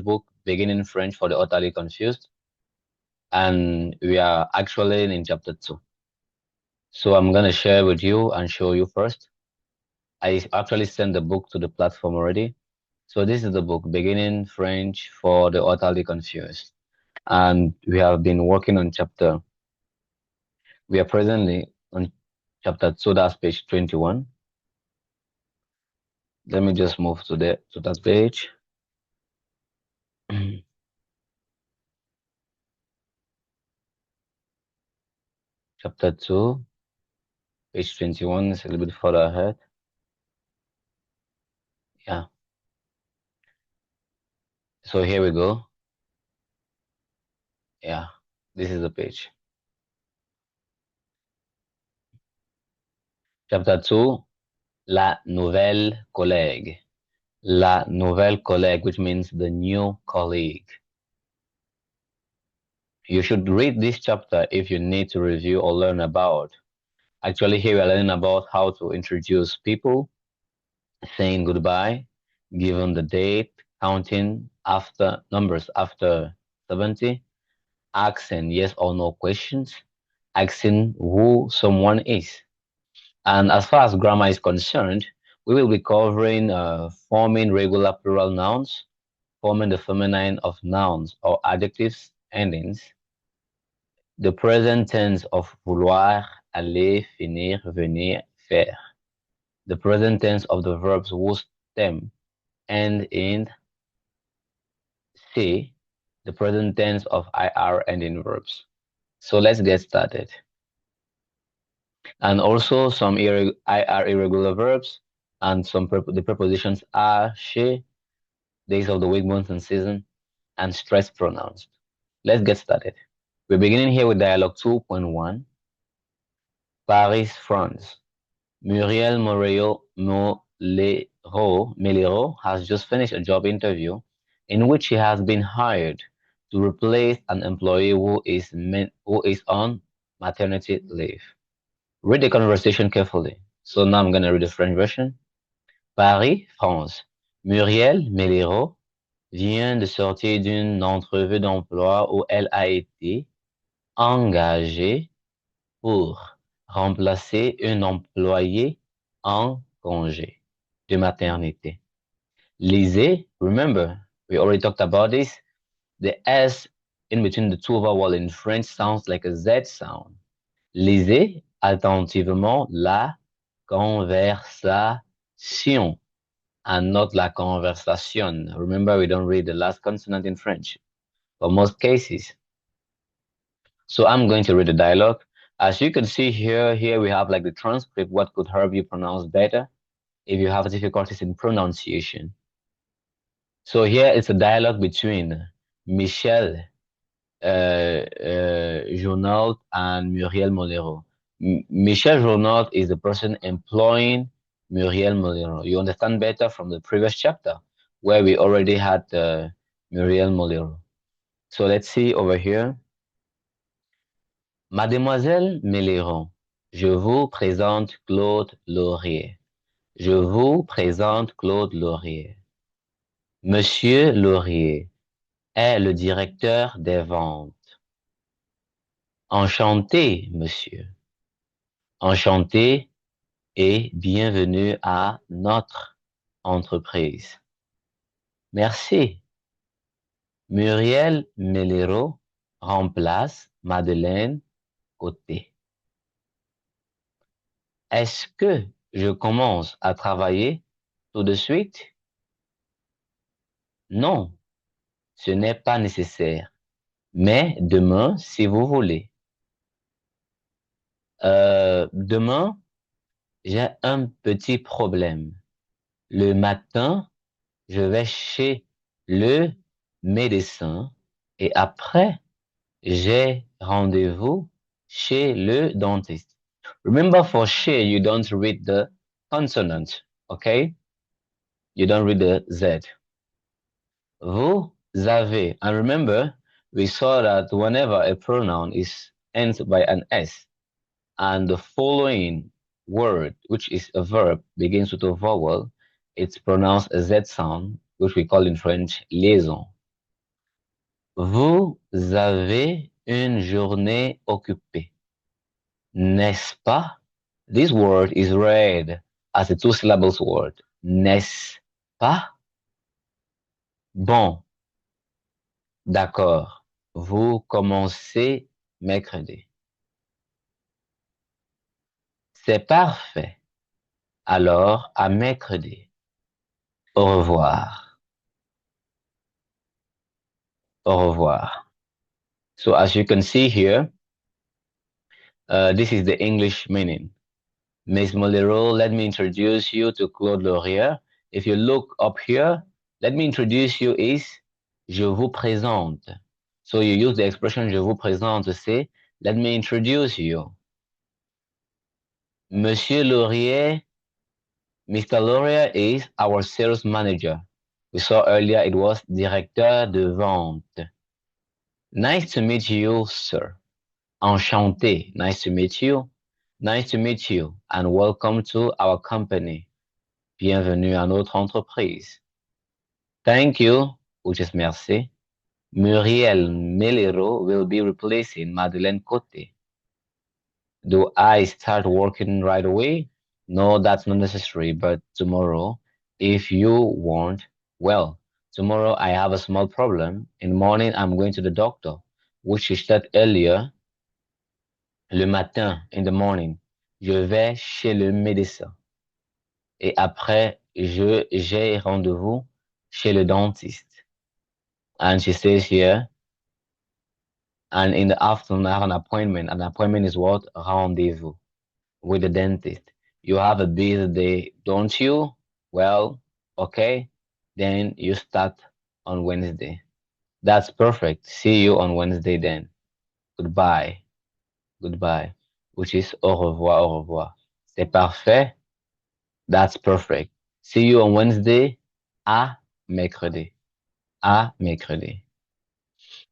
book, Beginning French for the Utterly Confused, and we are actually in chapter 2. So I'm going to share with you and show you first. I actually sent the book to the platform already. So this is the book, Beginning French for the Utterly Confused. And we have been working on we are presently on chapter 2, that's page 21. Let me just move to that page. Chapter 2, page 21 is a little bit further ahead. Yeah. So here we go. Yeah, this is the page. Chapter 2, La nouvelle collègue. La nouvelle collègue, which means the new colleague. You should read this chapter if you need to review or learn about. Actually, here we are learning about how to introduce people, saying goodbye, given the date, counting after numbers after 70, asking yes or no questions, asking who someone is. And as far as grammar is concerned, we will be covering forming regular plural nouns, forming the feminine of nouns or adjectives endings, the present tense of vouloir, aller, finir, venir, faire, the present tense of the verbs whose stem end in C, the present tense of IR ending verbs. So let's get started. And also some IR irregular verbs and the prepositions are, she, days of the week, month, and season, and stress pronouns. Let's get started. We're beginning here with dialogue 2.1. Paris, France. Muriel Melero has just finished a job interview in which she has been hired to replace an employee who is on maternity leave. Read the conversation carefully. So now I'm going to read the French version. Paris, France. Muriel Melero vient de sortir d'une entrevue d'emploi où elle a été engagée pour remplacer un employé en congé de maternité. Lisez, remember, we already talked about this. The S in between the two vowels in French sounds like a Z sound. Lisez attentivement la conversation and not la conversation. Remember, we don't read the last consonant in French for most cases. So I'm going to read the dialogue. As you can see here we have like the transcript, what could help you pronounce better if you have difficulties in pronunciation. So here it's a dialogue between Michel Journaud and Muriel Molero. Michel Journaud is the person employing Muriel Molero. You understand better from the previous chapter where we already had Muriel Molero. So let's see over here. Mademoiselle Méléron, je vous présente Claude Laurier. Je vous présente Claude Laurier. Monsieur Laurier est le directeur des ventes. Enchanté, monsieur. Enchanté et bienvenue à notre entreprise. Merci. Muriel Melero remplace Madeleine Côté. Est-ce que je commence à travailler tout de suite? Non, ce n'est pas nécessaire, mais demain, si vous voulez. Demain, j'ai un petit problème. Le matin, je vais chez le médecin et après, j'ai rendez-vous chez le dentiste. Remember, for chez, you don't read the consonant, okay? You don't read the Z. Vous avez, and remember, we saw that whenever a pronoun ends by an S, and the following word, which is a verb, begins with a vowel, it's pronounced a Z sound, which we call in French liaison. Vous avez une journée occupée, n'est-ce pas? This word is read as a two syllables word. N'est-ce pas? Bon, d'accord. Vous commencez mercredi. C'est parfait. Alors, à mercredi. Au revoir. Au revoir. So as you can see here, this is the English meaning. Miss Molero, let me introduce you to Claude Laurier. If you look up here, let me introduce you is je vous présente. So you use the expression je vous présente to say, let me introduce you. Monsieur Laurier, Mr. Laurier is our sales manager. We saw earlier it was directeur de vente. Nice to meet you, sir. Enchanté. Nice to meet you. Nice to meet you and welcome to our company. Bienvenue à notre entreprise. Thank you, which is merci. Muriel Melero will be replacing Madeleine Cote. Do I start working right away? No, that's not necessary, but tomorrow, if you want, well, tomorrow I have a small problem. In the morning, I'm going to the doctor, which is said earlier, le matin, in the morning. Je vais chez le médecin. Et après, j'ai rendez-vous chez le dentiste. And she says here, and in the afternoon, I have an appointment. An appointment is what? Rendezvous with the dentist. You have a busy day, don't you? Well, okay. Then you start on Wednesday. That's perfect. See you on Wednesday then. Goodbye. Goodbye. Which is au revoir, au revoir. C'est parfait. That's perfect. See you on Wednesday. À mercredi. À mercredi.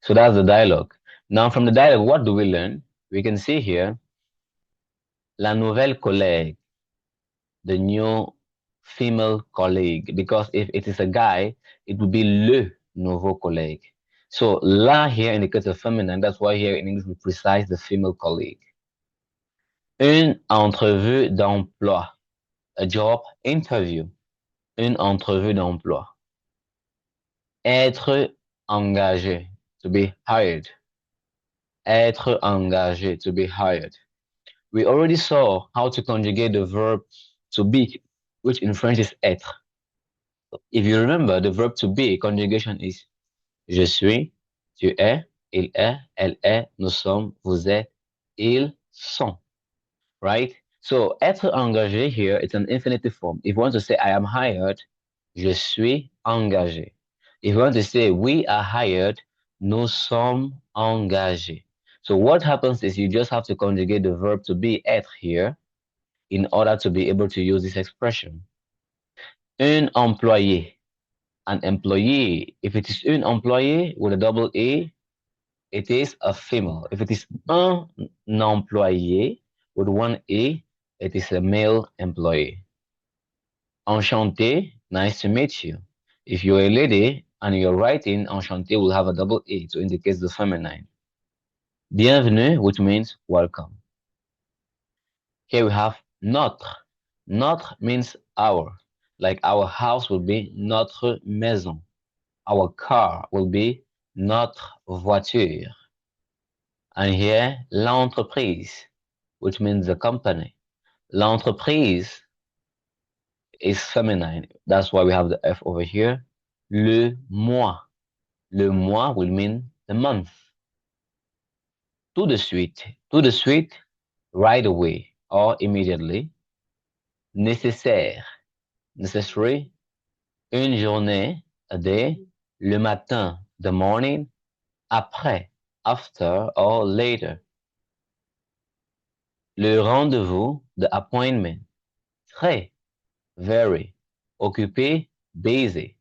So that's the dialogue. Now from the dialogue, what do we learn? We can see here, la nouvelle collègue, the new female colleague, because if it is a guy, it would be le nouveau collègue. So la here indicates a feminine, that's why here in English we precise the female colleague. Une entrevue d'emploi, a job interview, une entrevue d'emploi. Être engagé, to be hired. Être engagé, to be hired. We already saw how to conjugate the verb to be, which in French is être. If you remember, the verb to be conjugation is je suis, tu es, il est, elle est, nous sommes, vous êtes, ils sont. Right? So, être engagé here, it's an infinitive form. If you want to say I am hired, je suis engagé. If you want to say we are hired, nous sommes engagés. So what happens is you just have to conjugate the verb to be être here in order to be able to use this expression. Un employé, an employee. If it is un employé with a double E, it is a female. If it is un employé with one E, it is a male employee. Enchanté, nice to meet you. If you're a lady and you're writing, enchanté will have a double E to indicate the feminine. Bienvenue, which means welcome. Here we have notre. Notre means our. Like our house will be notre maison. Our car will be notre voiture. And here, l'entreprise, which means the company. L'entreprise is feminine. That's why we have the F over here. Le mois. Le mois will mean the month. Tout de suite. Tout de suite, right away or immediately. Nécessaire. Necessary. Une journée, a day. Le matin, the morning. Après, after or later. Le rendezvous, the appointment. Très, very. Occupé, busy.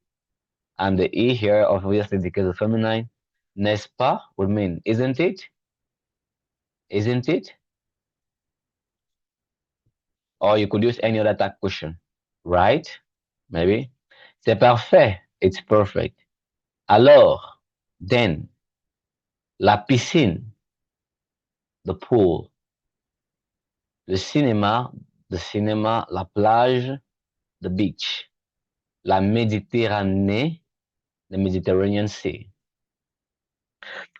And the E here obviously indicates the feminine. N'est-ce pas would mean, isn't it? Isn't it? Or you could use any other tag question. Right? Maybe. C'est parfait. It's perfect. Alors, then. La piscine, the pool. Le cinéma, the cinema. La plage, the beach. La Méditerranée, the Mediterranean Sea.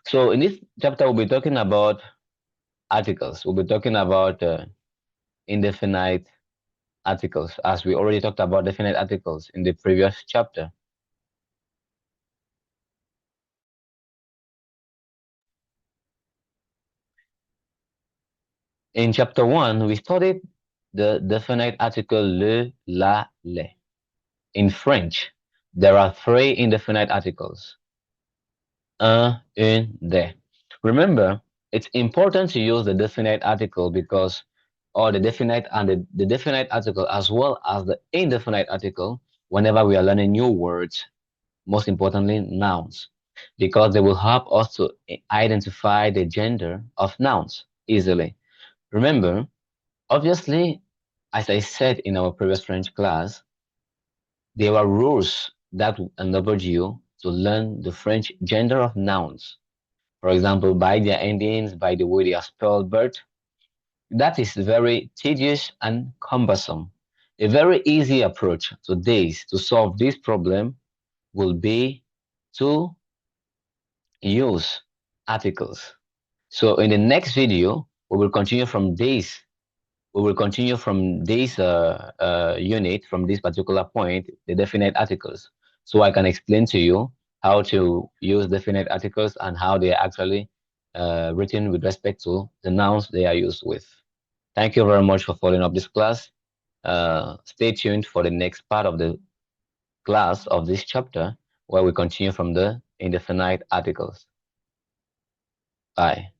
So in this chapter, we'll be talking about articles. We'll be talking about indefinite articles, as we already talked about definite articles in the previous chapter. In chapter 1, we studied the definite article le, la, les. In French, there are three indefinite articles. Un, une, des. Remember, it's important to use the definite article because, or the definite and the definite article as well as the indefinite article whenever we are learning new words, most importantly, nouns, because they will help us to identify the gender of nouns easily. Remember, obviously, as I said in our previous French class, there were rules that enabled you to learn the French gender of nouns. For example, by their endings, by the way they are spelled, but that is very tedious and cumbersome. A very easy approach to this, to solve this problem, will be to use articles. So in the next video, we will continue from this. We will continue from this unit, from this particular point, the definite articles. So I can explain to you how to use definite articles and how they are actually written with respect to the nouns they are used with. Thank you very much for following up this class. Stay tuned for the next part of the class of this chapter where we continue from the indefinite articles. Bye.